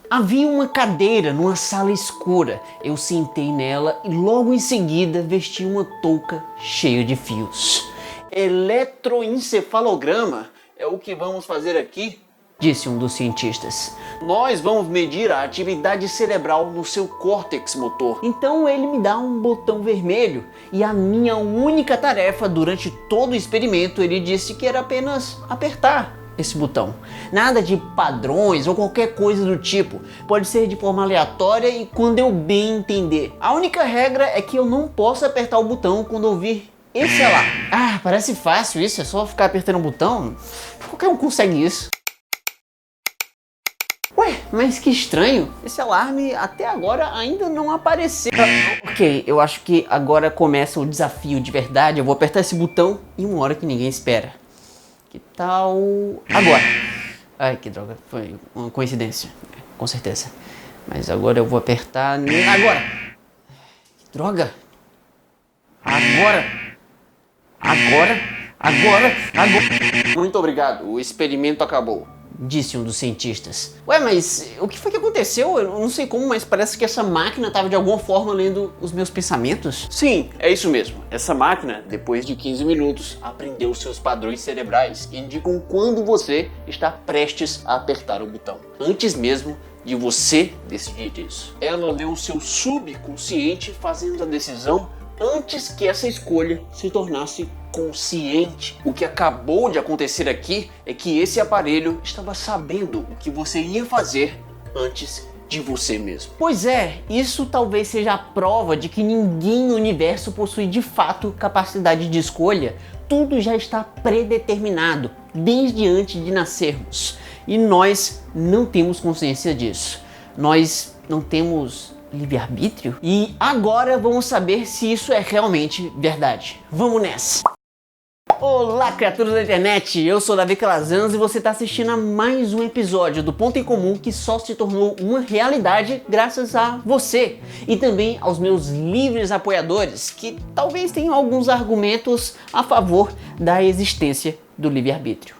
Havia uma cadeira numa sala escura. Eu sentei nela e logo em seguida vesti uma touca cheia de fios. Eletroencefalograma é o que vamos fazer aqui? Disse um dos cientistas. Nós vamos medir a atividade cerebral no seu córtex motor. Então ele me dá um botão vermelho e a minha única tarefa durante todo o experimento, ele disse que era apenas apertar esse botão. Nada de padrões ou qualquer coisa do tipo. Pode ser de forma aleatória e quando eu bem entender. A única regra é que eu não posso apertar o botão quando ouvir esse alarme. Ah, parece fácil isso, é só ficar apertando o botão. Qualquer um consegue isso. Ué, mas que estranho, esse alarme até agora ainda não apareceu. Ok, eu acho que agora começa o desafio de verdade. Eu vou apertar esse botão em uma hora que ninguém espera. Que tal agora? Ai, que droga, foi uma coincidência, com certeza. Mas agora eu vou apertar agora. Que droga. Agora. Muito obrigado, o experimento acabou, disse um dos cientistas. Ué, mas o que foi que aconteceu? Eu não sei como, mas parece que essa máquina estava de alguma forma lendo os meus pensamentos. Sim, é isso mesmo. Essa máquina, depois de 15 minutos, aprendeu seus padrões cerebrais que indicam quando você está prestes a apertar o botão. Antes mesmo de você decidir isso. Ela leu o seu subconsciente fazendo a decisão antes que essa escolha se tornasse consciente. O que acabou de acontecer aqui é que esse aparelho estava sabendo o que você ia fazer antes de você mesmo. Pois é, isso talvez seja a prova de que ninguém no universo possui de fato capacidade de escolha. Tudo já está predeterminado desde antes de nascermos. E nós não temos consciência disso. Nós não temos livre-arbítrio? E agora vamos saber se isso é realmente verdade. Vamos nessa! Olá, criaturas da internet! Eu sou Davi Calazans e você está assistindo a mais um episódio do Ponto em Comum que só se tornou uma realidade graças a você e também aos meus livres apoiadores que talvez tenham alguns argumentos a favor da existência do livre-arbítrio.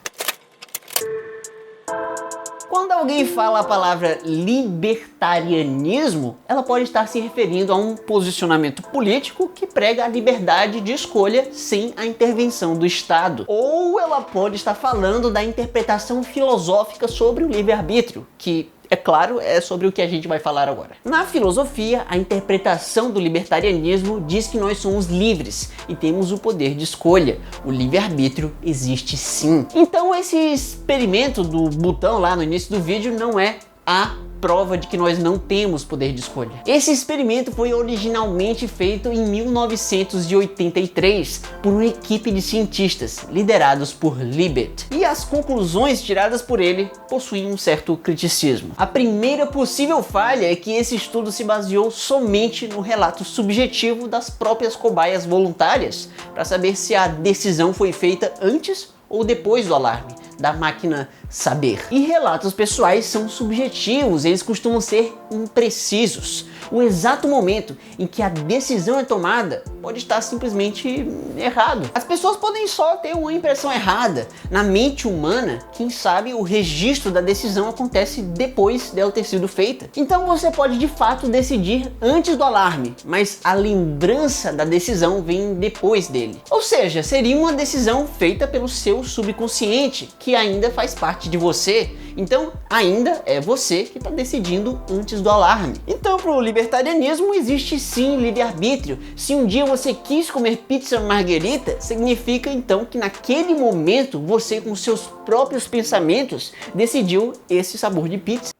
Quando alguém fala a palavra libertarianismo, ela pode estar se referindo a um posicionamento político que prega a liberdade de escolha sem a intervenção do Estado. Ou ela pode estar falando da interpretação filosófica sobre o livre-arbítrio, que, é claro, é sobre o que a gente vai falar agora. Na filosofia, a interpretação do libertarianismo diz que nós somos livres e temos o poder de escolha. O livre-arbítrio existe sim. Então esse experimento do botão lá no início do vídeo não é a prova de que nós não temos poder de escolha. Esse experimento foi originalmente feito em 1983 por uma equipe de cientistas liderados por Libet. E as conclusões tiradas por ele possuem um certo criticismo. A primeira possível falha é que esse estudo se baseou somente no relato subjetivo das próprias cobaias voluntárias para saber se a decisão foi feita antes ou depois do alarme, da máquina saber. E relatos pessoais são subjetivos, eles costumam ser imprecisos. O exato momento em que a decisão é tomada pode estar simplesmente errado. As pessoas podem só ter uma impressão errada. Na mente humana, quem sabe o registro da decisão acontece depois dela ter sido feita. Então você pode de fato decidir antes do alarme, mas a lembrança da decisão vem depois dele. Ou seja, seria uma decisão feita pelo seu subconsciente, que ainda faz parte de você. Então, ainda é você que está decidindo antes do alarme. Então, para o libertarianismo, existe sim livre-arbítrio. Se um dia você quis comer pizza marguerita, significa então que naquele momento você, com seus próprios pensamentos, decidiu esse sabor de pizza.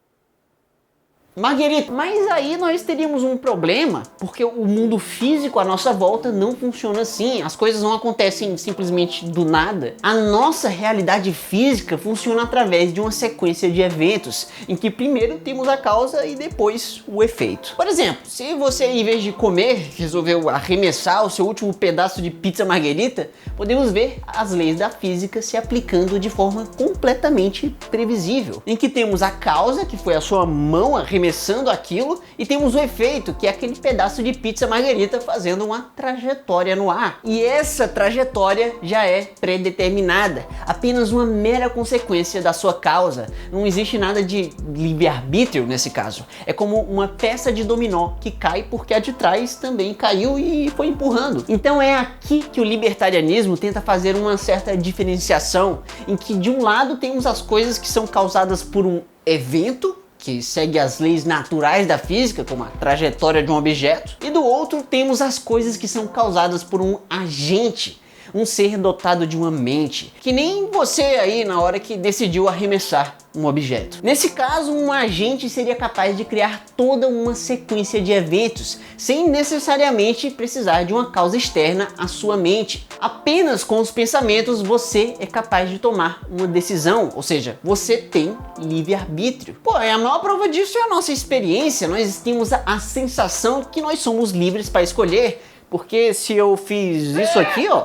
Marguerita, mas aí nós teríamos um problema, porque o mundo físico à nossa volta não funciona assim, as coisas não acontecem simplesmente do nada. A nossa realidade física funciona através de uma sequência de eventos, em que primeiro temos a causa e depois o efeito. Por exemplo, se você, em vez de comer, resolveu arremessar o seu último pedaço de pizza marguerita, podemos ver as leis da física se aplicando de forma completamente previsível, em que temos a causa, que foi a sua mão arremessada arremessando aquilo e temos o efeito, que é aquele pedaço de pizza margarita fazendo uma trajetória no ar. E essa trajetória já é predeterminada, apenas uma mera consequência da sua causa. Não existe nada de livre-arbítrio nesse caso. É como uma peça de dominó que cai porque a de trás também caiu e foi empurrando. Então é aqui que o libertarianismo tenta fazer uma certa diferenciação, em que de um lado temos as coisas que são causadas por um evento, que segue as leis naturais da física, como a trajetória de um objeto, e do outro temos as coisas que são causadas por um agente, um ser dotado de uma mente, que nem você aí na hora que decidiu arremessar um objeto. Nesse caso, um agente seria capaz de criar toda uma sequência de eventos, sem necessariamente precisar de uma causa externa à sua mente. Apenas com os pensamentos você é capaz de tomar uma decisão, ou seja, você tem livre-arbítrio. Pô, a maior prova disso é a nossa experiência. Nós temos a sensação que nós somos livres para escolher, porque se eu fiz isso aqui, ó,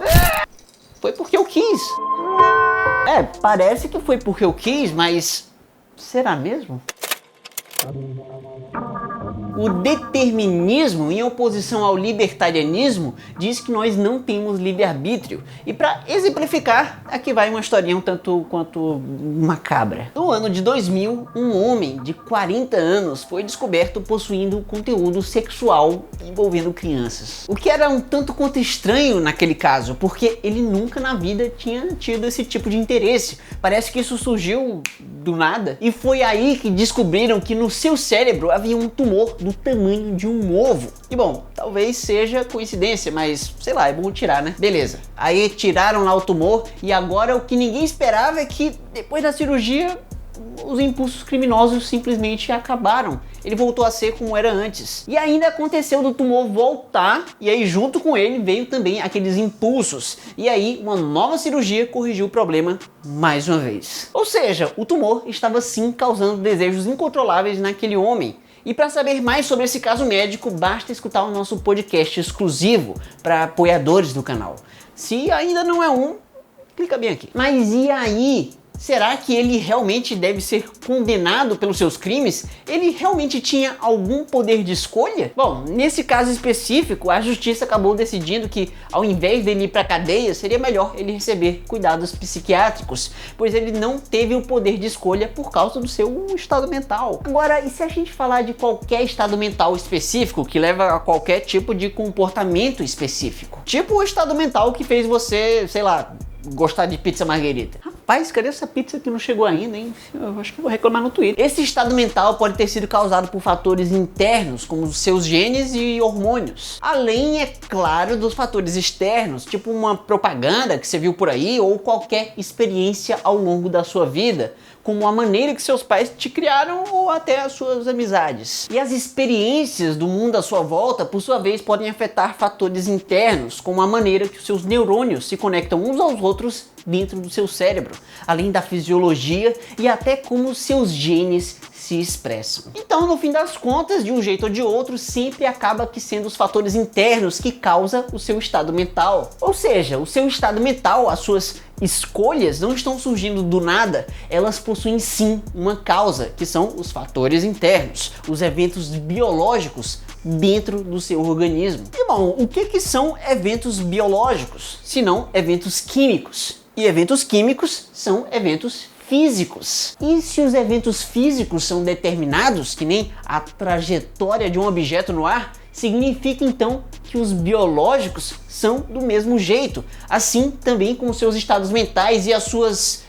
foi porque eu quis. Parece que foi porque eu quis, mas será mesmo? O determinismo, em oposição ao libertarianismo, diz que nós não temos livre-arbítrio. E para exemplificar, aqui vai uma historinha um tanto quanto macabra. No ano de 2000, um homem de 40 anos foi descoberto possuindo conteúdo sexual envolvendo crianças. O que era um tanto quanto estranho naquele caso, porque ele nunca na vida tinha tido esse tipo de interesse. Parece que isso surgiu do nada. E foi aí que descobriram que no seu cérebro havia um tumor do tamanho de um ovo. E bom, talvez seja coincidência, mas sei lá, é bom tirar, né? Beleza. Aí tiraram lá o tumor e agora o que ninguém esperava é que depois da cirurgia os impulsos criminosos simplesmente acabaram. Ele voltou a ser como era antes. E ainda aconteceu do tumor voltar, e aí junto com ele veio também aqueles impulsos. E aí uma nova cirurgia corrigiu o problema mais uma vez. Ou seja, o tumor estava sim causando desejos incontroláveis naquele homem. E para saber mais sobre esse caso médico, basta escutar o nosso podcast exclusivo para apoiadores do canal. Se ainda não é um, clica bem aqui. Mas e aí? Será que ele realmente deve ser condenado pelos seus crimes? Ele realmente tinha algum poder de escolha? Bom, nesse caso específico, a justiça acabou decidindo que, ao invés dele ir para a cadeia, seria melhor ele receber cuidados psiquiátricos, pois ele não teve o poder de escolha por causa do seu estado mental. Agora, e se a gente falar de qualquer estado mental específico que leva a qualquer tipo de comportamento específico? Tipo o estado mental que fez você, sei lá, gostar de pizza margarita. Rapaz, cadê essa pizza que não chegou ainda, hein? Eu acho que vou reclamar no Twitter. Esse estado mental pode ter sido causado por fatores internos, como os seus genes e hormônios. Além, é claro, dos fatores externos, tipo uma propaganda que você viu por aí ou qualquer experiência ao longo da sua vida, como a maneira que seus pais te criaram ou até as suas amizades. E as experiências do mundo à sua volta, por sua vez, podem afetar fatores internos, como a maneira que os seus neurônios se conectam uns aos outros dentro do seu cérebro, além da fisiologia e até como seus genes se expressam. Então, no fim das contas, de um jeito ou de outro, sempre acaba que sendo os fatores internos que causam o seu estado mental. Ou seja, o seu estado mental, as suas escolhas não estão surgindo do nada, elas possuem sim uma causa, que são os fatores internos, os eventos biológicos dentro do seu organismo. E bom, o que são eventos biológicos, se não eventos químicos? E eventos químicos são eventos físicos. E se os eventos físicos são determinados, que nem a trajetória de um objeto no ar, significa então que os biológicos são do mesmo jeito, assim também com os seus estados mentais e as suas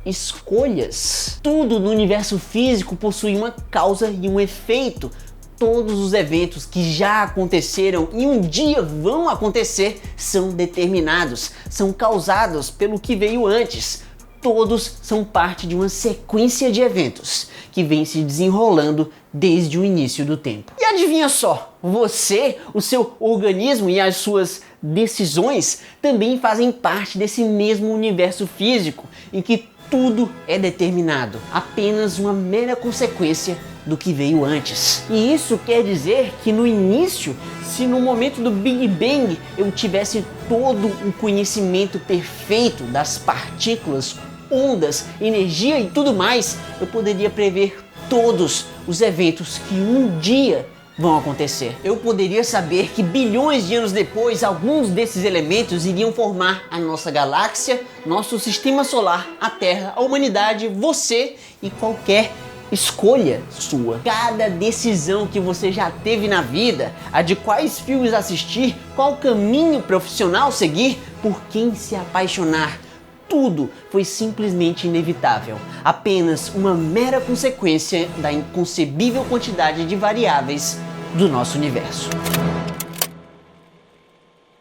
escolhas. Tudo no universo físico possui uma causa e um efeito. Todos os eventos que já aconteceram e um dia vão acontecer são determinados, são causados pelo que veio antes. Todos são parte de uma sequência de eventos que vem se desenrolando desde o início do tempo. E adivinha só, você, o seu organismo e as suas decisões também fazem parte desse mesmo universo físico em que tudo é determinado, apenas uma mera consequência do que veio antes. E isso quer dizer que no início, se no momento do Big Bang eu tivesse todo o conhecimento perfeito das partículas, ondas, energia e tudo mais, eu poderia prever todos os eventos que um dia vão acontecer. Eu poderia saber que bilhões de anos depois, alguns desses elementos iriam formar a nossa galáxia, nosso sistema solar, a Terra, a humanidade, você e qualquer escolha sua. Cada decisão que você já teve na vida, a de quais filmes assistir, qual caminho profissional seguir, por quem se apaixonar, tudo foi simplesmente inevitável. Apenas uma mera consequência da inconcebível quantidade de variáveis do nosso universo.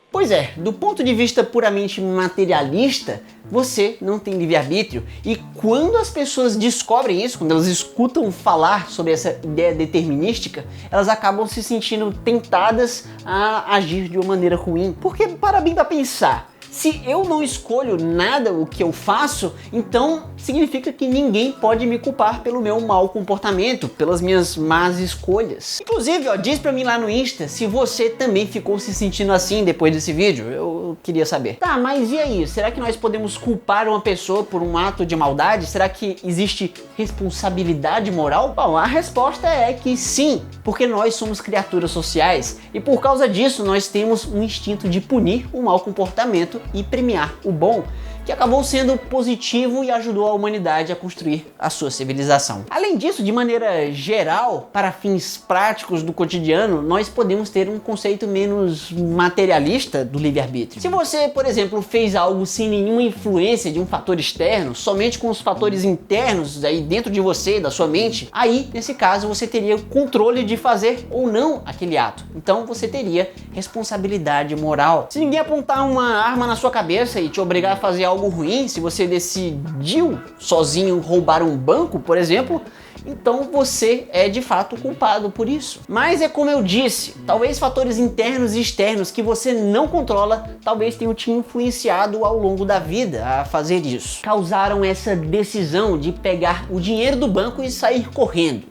Pois é, do ponto de vista puramente materialista, você não tem livre-arbítrio. E quando as pessoas descobrem isso, quando elas escutam falar sobre essa ideia determinística, elas acabam se sentindo tentadas a agir de uma maneira ruim. Porque, para bem pra pensar, se eu não escolho nada o que eu faço, então significa que ninguém pode me culpar pelo meu mau comportamento, pelas minhas más escolhas. Inclusive, ó, diz pra mim lá no Insta se você também ficou se sentindo assim depois desse vídeo. Eu queria saber. Tá, mas e aí? Será que nós podemos culpar uma pessoa por um ato de maldade? Será que existe responsabilidade moral? Bom, a resposta é que sim, porque nós somos criaturas sociais e por causa disso nós temos um instinto de punir o mau comportamento e premiar o bom, que acabou sendo positivo e ajudou a humanidade a construir a sua civilização. Além disso, de maneira geral, para fins práticos do cotidiano, nós podemos ter um conceito menos materialista do livre-arbítrio. Se você, por exemplo, fez algo sem nenhuma influência de um fator externo, somente com os fatores internos aí dentro de você, da sua mente, aí, nesse caso, você teria o controle de fazer ou não aquele ato. Então, você teria responsabilidade moral. Se ninguém apontar uma arma na sua cabeça e te obrigar a fazer algo ruim, se você decidiu sozinho roubar um banco, por exemplo, então você é de fato culpado por isso. Mas é como eu disse, talvez fatores internos e externos que você não controla, talvez tenham te influenciado ao longo da vida a fazer isso. Causaram essa decisão de pegar o dinheiro do banco e sair correndo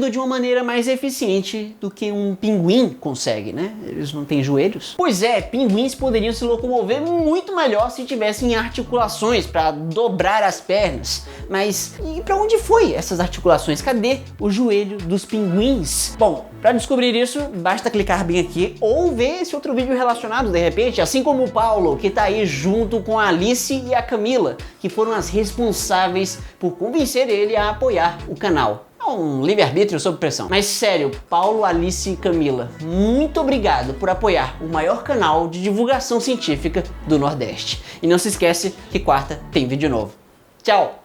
de uma maneira mais eficiente do que um pinguim consegue, né? Eles não têm joelhos. Pois é, pinguins poderiam se locomover muito melhor se tivessem articulações para dobrar as pernas. Mas e para onde foi essas articulações? Cadê o joelho dos pinguins? Bom, para descobrir isso, basta clicar bem aqui ou ver esse outro vídeo relacionado de repente, assim como o Paulo, que tá aí junto com a Alice e a Camila, que foram as responsáveis por convencer ele a apoiar o canal. Um livre-arbítrio sob pressão. Mas sério, Paulo, Alice e Camila, muito obrigado por apoiar o maior canal de divulgação científica do Nordeste. E não se esquece que quarta tem vídeo novo. Tchau!